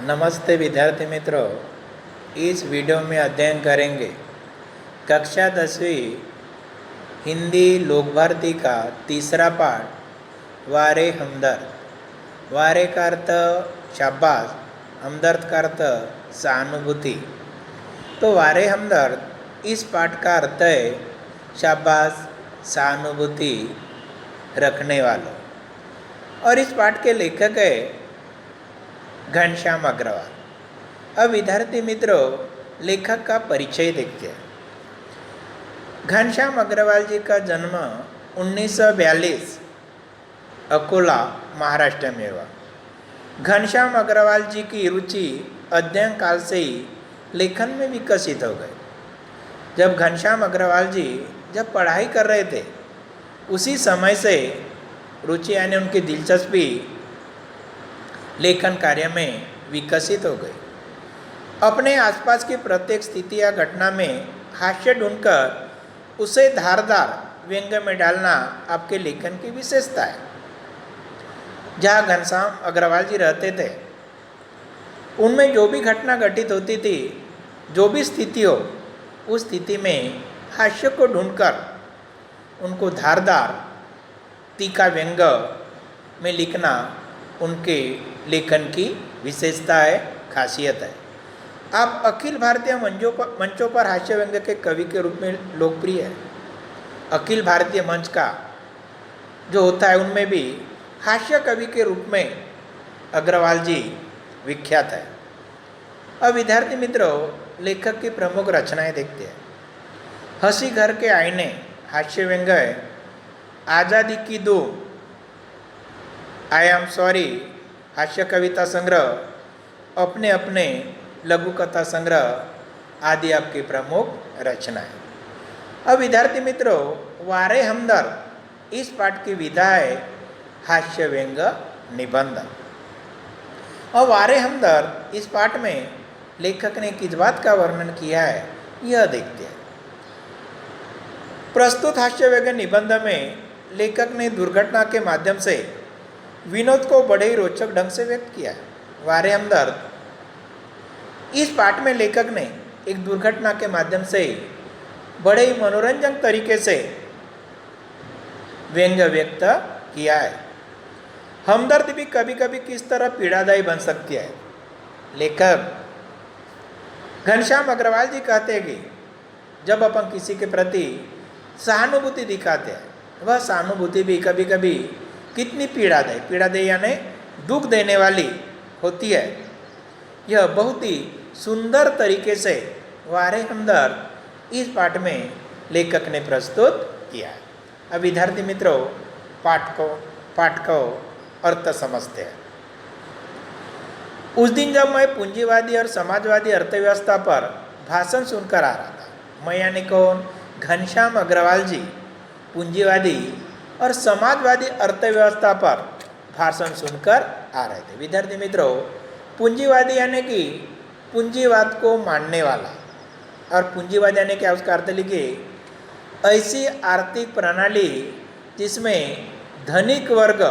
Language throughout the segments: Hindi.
नमस्ते विद्यार्थी मित्रों। इस वीडियो में अध्ययन करेंगे कक्षा 10वीं हिंदी लोक भारती का तीसरा पाठ वारे हमदर्द। वारे का अर्थ शाबाश, हमदर्द का अर्थ सहानुभूति। तो वारे हमदर्द इस पाठ का अर्थ है शाबाश, सहानुभूति रखने वालों। और इस पाठ के लेखक है घनश्याम अग्रवाल। अब विद्यार्थी मित्रों, लेखक का परिचय देखते हैं। घनश्याम अग्रवाल जी का जन्म 1942 अकोला महाराष्ट्र में हुआ। घनश्याम अग्रवाल जी की रुचि अध्ययन काल से ही लेखन में विकसित हो गई। जब घनश्याम अग्रवाल जी जब पढ़ाई कर रहे थे, उसी समय से रुचि यानी उनकी दिलचस्पी लेखन कार्य में विकसित हो गई। अपने आसपास की प्रत्येक स्थिति या घटना में हास्य ढूंढकर उसे धारदार व्यंग्य में डालना आपके लेखन की विशेषता है। जहाँ घनश्याम अग्रवाल जी रहते थे, उनमें जो भी घटना घटित होती थी, जो भी स्थिति हो, उस स्थिति में हास्य को ढूंढकर उनको धारदार तीखा व्यंग्य में लिखना उनके लेखन की विशेषता है, खासियत है। आप अखिल भारतीय मंचों पर हास्य व्यंग्य के कवि के रूप में लोकप्रिय है। अखिल भारतीय मंच का जो होता है, उनमें भी हास्य कवि के रूप में अग्रवाल जी विख्यात है। अब विद्यार्थी मित्रों, लेखक की प्रमुख रचनाएं देखते हैं। हंसी घर के आईने हास्य व्यंग्य है। आज़ादी की धूम, आई एम सॉरी हास्य कविता संग्रह, अपने अपने लघु कथा संग्रह आदि आपकी प्रमुख रचनाएं। अब विद्यार्थी मित्रों, वारे हमदर्द इस पाठ की विधा है हास्य व्यंग्य निबंध। और वारे हमदर्द इस पाठ में लेखक ने किस बात का वर्णन किया है, यह देखते हैं। प्रस्तुत हास्य व्यंग्य निबंध में लेखक ने दुर्घटना के माध्यम से विनोद को बड़े ही रोचक ढंग से व्यक्त किया है। वारे हमदर्द इस पाठ में लेखक ने एक दुर्घटना के माध्यम से बड़े ही मनोरंजक तरीके से व्यंग्य व्यक्त किया है। हमदर्द भी कभी कभी किस तरह पीड़ादायी बन सकती है। लेखक घनश्याम अग्रवाल जी कहते हैं कि जब अपन किसी के प्रति सहानुभूति दिखाते हैं, वह सहानुभूति भी कभी कभी कितनी पीड़ादायी यानी दुख देने वाली होती है। यह बहुत ही सुंदर तरीके से वारे हमदर्द इस पाठ में लेखक ने प्रस्तुत किया है। अब विद्यार्थी मित्रों, पाठ को अर्थ समझते हैं। उस दिन जब मैं पूंजीवादी और समाजवादी अर्थव्यवस्था पर भाषण सुनकर आ रहा था, मैं यानी कौन? घनश्याम अग्रवाल जी पूंजीवादी और समाजवादी अर्थव्यवस्था पर भाषण सुनकर आ रहे थे। विद्यार्थी मित्रों, पूंजीवादी यानी कि पूंजीवाद को मानने वाला, और पूंजीवाद यानी क्या, उसका अर्थ लिखिए ऐसी आर्थिक प्रणाली जिसमें धनिक वर्ग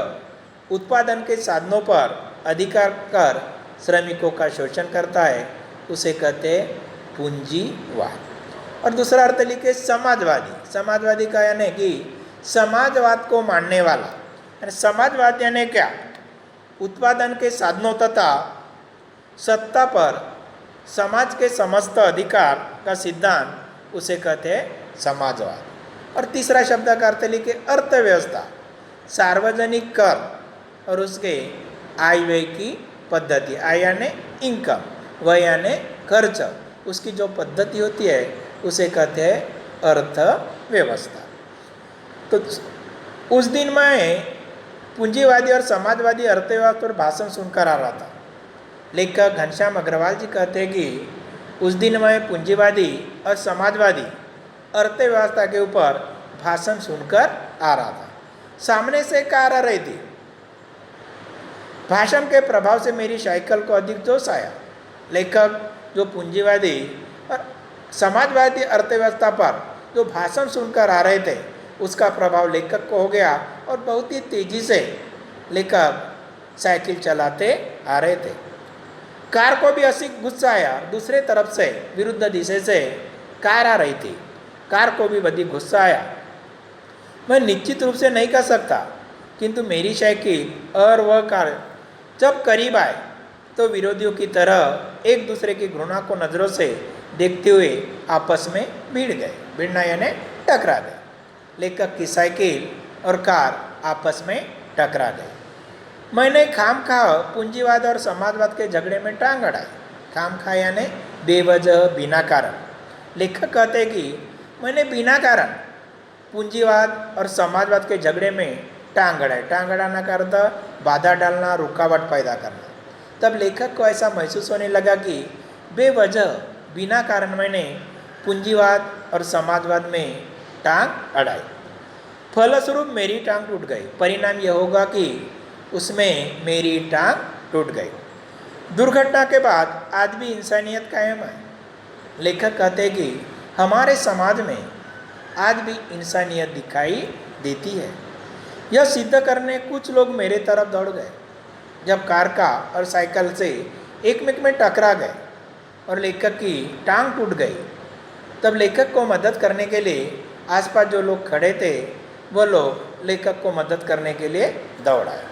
उत्पादन के साधनों पर अधिकार कर श्रमिकों का शोषण करता है, उसे कहते हैं पूंजीवाद। और दूसरा अर्थ लिखिए समाजवादी। समाजवादी का यानी कि समाजवाद को मानने वाला। समाजवाद यानी क्या? उत्पादन के साधनों तथा सत्ता पर समाज के समस्त अधिकार का सिद्धांत, उसे कहते हैं समाजवाद। और तीसरा शब्द का अर्थ लिखिए अर्थव्यवस्था, सार्वजनिक कर और उसके आय व्यय की पद्धति। आय यानी इनकम, व्यय यानी खर्च, उसकी जो पद्धति होती है उसे कहते हैं अर्थव्यवस्था। तो उस दिन मैं पूंजीवादी और समाजवादी अर्थव्यवस्था पर भाषण सुनकर आ रहा था। लेखक घनश्याम अग्रवाल जी कहते हैं कि उस दिन मैं पूंजीवादी और समाजवादी अर्थव्यवस्था के ऊपर भाषण सुनकर आ रहा था। सामने से एक कार आ रही थी। भाषण के प्रभाव से मेरी साइकिल को अधिक जोश आया। लेखक जो पूंजीवादी और समाजवादी अर्थव्यवस्था पर जो भाषण सुनकर आ रहे थे, उसका प्रभाव लेखक को हो गया और बहुत ही तेज़ी से लेखक साइकिल चलाते आ रहे थे। कार को भी ऐसी गुस्सा आया, दूसरे तरफ से विरुद्ध दिशा से कार आ रही थी, कार को भी बड़ी गुस्सा आया। मैं निश्चित रूप से नहीं कह सकता, किंतु मेरी साइकिल और वह कार जब करीब आए तो विरोधियों की तरह एक दूसरे की घृणा को नज़रों से देखते हुए आपस में भिड़ गए। भिड़ना यानी टकरा गए। लेखक की साइकिल और कार आपस में टकरा गए। मैंने खाम खा पूंजीवाद और समाजवाद के झगड़े में टांग अड़ाई। खाम खा यानी बेवजह, बिना कारण। लेखक कहते कि मैंने बिना कारण पूंजीवाद और समाजवाद के झगड़े में टांग अड़ाई। टांग अड़ाना का अर्थ बाधा डालना, रुकावट पैदा करना। तब लेखक को ऐसा महसूस होने लगा कि बेवजह, बिना कारण मैंने पूंजीवाद और समाजवाद में टांग अड़ाई। फलस्वरूप मेरी टांग टूट गई। परिणाम यह होगा कि उसमें मेरी टांग टूट गई। दुर्घटना के बाद आज भी इंसानियत कायम है। लेखक कहते हैं कि हमारे समाज में आज भी इंसानियत दिखाई देती है। यह सिद्ध करने कुछ लोग मेरे तरफ दौड़ गए। जब कार का और साइकिल से एक में टकरा गए और लेखक की टांग टूट गई, तब लेखक को मदद करने के लिए आसपास जो लोग खड़े थे वो लोग लेखक को मदद करने के लिए दौड़ आए।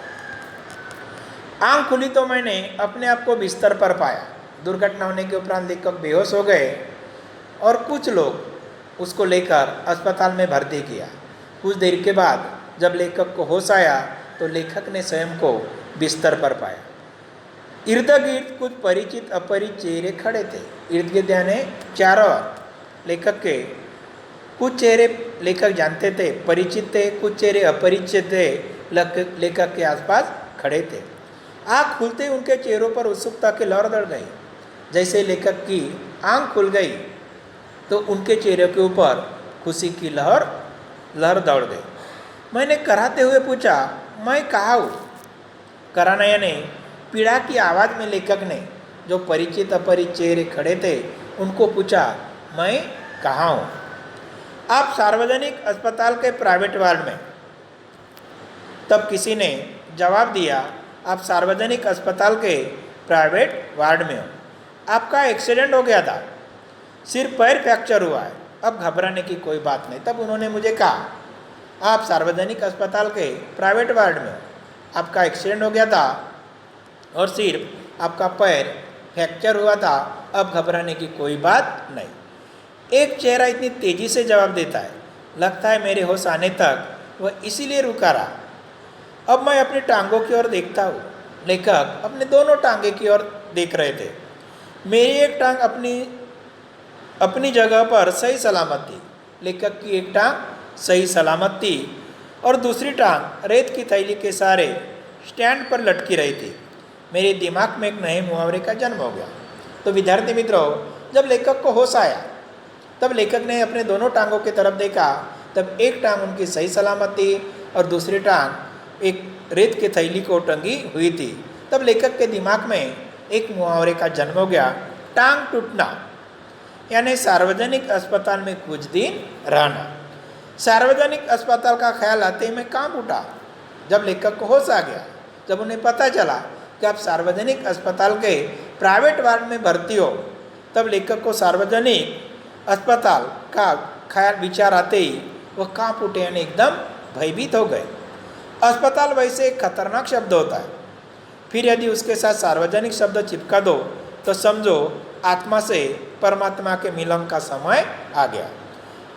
आंख खुली तो मैंने अपने आप को बिस्तर पर पाया। दुर्घटना होने के उपरांत लेखक बेहोश हो गए और कुछ लोग उसको लेकर अस्पताल में भर्ती किया। कुछ देर के बाद जब लेखक को होश आया तो लेखक ने स्वयं को बिस्तर पर पाया। इर्द गिर्द कुछ परिचित अपरिचित चेहरे खड़े थे। इर्द गिर्द यानी चारों ओर लेखक के कुछ चेहरे लेखक जानते थे, परिचित थे, कुछ चेहरे अपरिचित थे, लेखक के आसपास खड़े थे। आँख खुलते ही उनके चेहरों पर उत्सुकता की लहर दौड़ गई। जैसे लेखक की आँख खुल गई तो उनके चेहरे के ऊपर खुशी की लहर दौड़ गई। मैंने कराते हुए पूछा, मैं कहाँ हूँ? कराना यानी पीड़ा की आवाज़ में लेखक ने जो परिचित अपरिचित चेहरे खड़े थे उनको पूछा, मैं कहाँ हूँ? आप सार्वजनिक अस्पताल के प्राइवेट वार्ड में। तब किसी ने जवाब दिया, आप सार्वजनिक अस्पताल के प्राइवेट वार्ड में हो। आपका एक्सीडेंट हो गया था, सिर्फ पैर फ्रैक्चर हुआ है, अब घबराने की कोई बात नहीं। तब उन्होंने मुझे कहा, आप सार्वजनिक अस्पताल के प्राइवेट वार्ड में हो, आपका एक्सीडेंट हो गया था और सिर्फ आपका पैर फ्रैक्चर हुआ था, अब घबराने की कोई बात नहीं। एक चेहरा इतनी तेज़ी से जवाब देता है, लगता है मेरे होश आने तक वह इसीलिए रुका रहा। अब मैं अपनी टांगों की ओर देखता हूँ। लेखक अपने दोनों टांगे की ओर देख रहे थे। मेरी एक टांग अपनी जगह पर सही सलामत थी, लेखक की एक टांग सही सलामत थी और दूसरी टांग रेत की थैली के सहारे स्टैंड पर लटकी रही थी। मेरे दिमाग में एक नए मुहावरे का जन्म हो गया। तो विद्यार्थी मित्रों, जब लेखक को होश आया तब लेखक ने अपने दोनों टांगों की तरफ देखा। तब एक टांग उनकी सही सलामत थी और दूसरी टांग एक रेत की थैली को टंगी हुई थी। तब लेखक के दिमाग में एक मुहावरे का जन्म हो गया, टांग टूटना यानी सार्वजनिक अस्पताल में कुछ दिन रहना। सार्वजनिक अस्पताल का ख्याल आते ही मैं कांप उठा। जब लेखक को होश आ गया, जब उन्हें पता चला कि आप सार्वजनिक अस्पताल के प्राइवेट वार्ड में भर्ती हो, तब लेखक को सार्वजनिक अस्पताल का ख्याल विचार आते ही वह कांप उठे यानी एकदम भयभीत हो गए। अस्पताल वैसे एक खतरनाक शब्द होता है, फिर यदि उसके साथ सार्वजनिक शब्द चिपका दो तो समझो आत्मा से परमात्मा के मिलन का समय आ गया।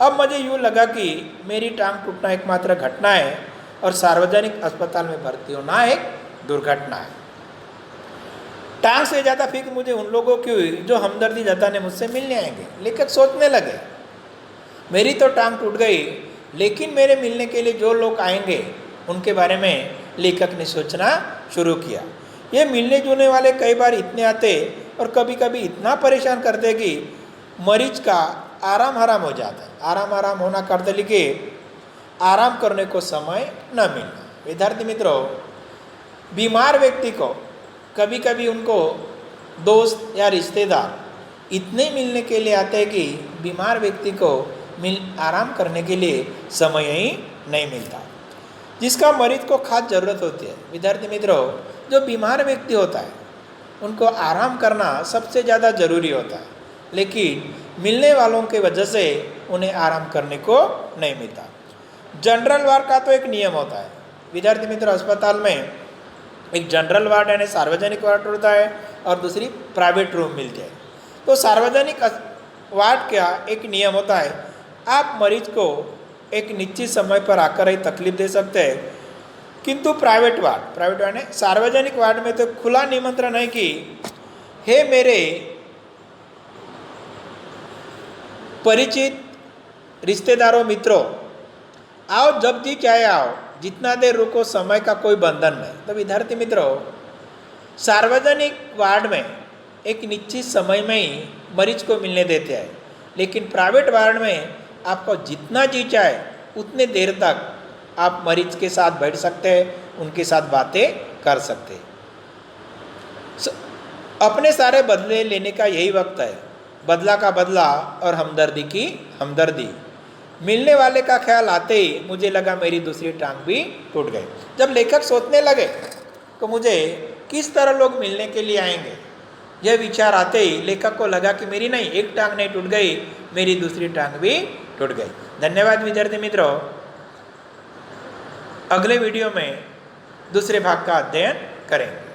अब मुझे यूँ लगा कि मेरी टांग टूटना एकमात्र घटना है और सार्वजनिक अस्पताल में भर्ती होना एक दुर्घटना है। टांग से ज़्यादा फिक्र मुझे उन लोगों की हुई जो हमदर्दी जताने मुझसे मिलने आएंगे। लेखक सोचने लगे, मेरी तो टांग टूट गई, लेकिन मेरे मिलने के लिए जो लोग आएंगे उनके बारे में लेखक ने सोचना शुरू किया। ये मिलने जुलने वाले कई बार इतने आते और कभी कभी इतना परेशान करते कि मरीज का आराम हराम हो जाता है। आराम होना करते लिखे आराम करने को समय न मिलना। विद्यार्थी मित्रों, बीमार व्यक्ति को कभी कभी उनको दोस्त या रिश्तेदार इतने मिलने के लिए आते हैं कि बीमार व्यक्ति को आराम करने के लिए समय ही नहीं मिलता, जिसका मरीज को खास ज़रूरत होती है। विद्यार्थी मित्रों, जो बीमार व्यक्ति होता है उनको आराम करना सबसे ज़्यादा ज़रूरी होता है, लेकिन मिलने वालों के वजह से उन्हें आराम करने को नहीं मिलता। जनरल वार्ड का तो एक नियम होता है विद्यार्थी मित्र, अस्पताल में एक जनरल वार्ड यानी सार्वजनिक वार्ड होता है और दूसरी प्राइवेट रूम मिलती है। तो सार्वजनिक वार्ड का एक नियम होता है, आप मरीज को एक निश्चित समय पर आकर ही तकलीफ दे सकते हैं, किंतु प्राइवेट वार्ड यानी सार्वजनिक वार्ड में तो खुला निमंत्रण है कि हे मेरे परिचित रिश्तेदारों मित्रों, आओ जब जी चाहे आओ, जितना देर रुको, समय का कोई बंधन नहीं। तो विद्यार्थी मित्रों, सार्वजनिक वार्ड में एक निश्चित समय में ही मरीज को मिलने देते हैं, लेकिन प्राइवेट वार्ड में आपको जितना जी चाहे उतने देर तक आप मरीज के साथ बैठ सकते हैं, उनके साथ बातें कर सकते हैं। अपने सारे बदले लेने का यही वक्त है, बदला का बदला और हमदर्दी की हमदर्दी। मिलने वाले का ख्याल आते ही मुझे लगा मेरी दूसरी टांग भी टूट गई। जब लेखक सोचने लगे तो मुझे किस तरह लोग मिलने के लिए आएंगे, यह विचार आते ही लेखक को लगा कि मेरी नहीं, एक टांग नहीं टूट गई, मेरी दूसरी टांग भी टूट गई। धन्यवाद विद्यार्थी मित्रों, अगले वीडियो में दूसरे भाग का अध्ययन करेंगे।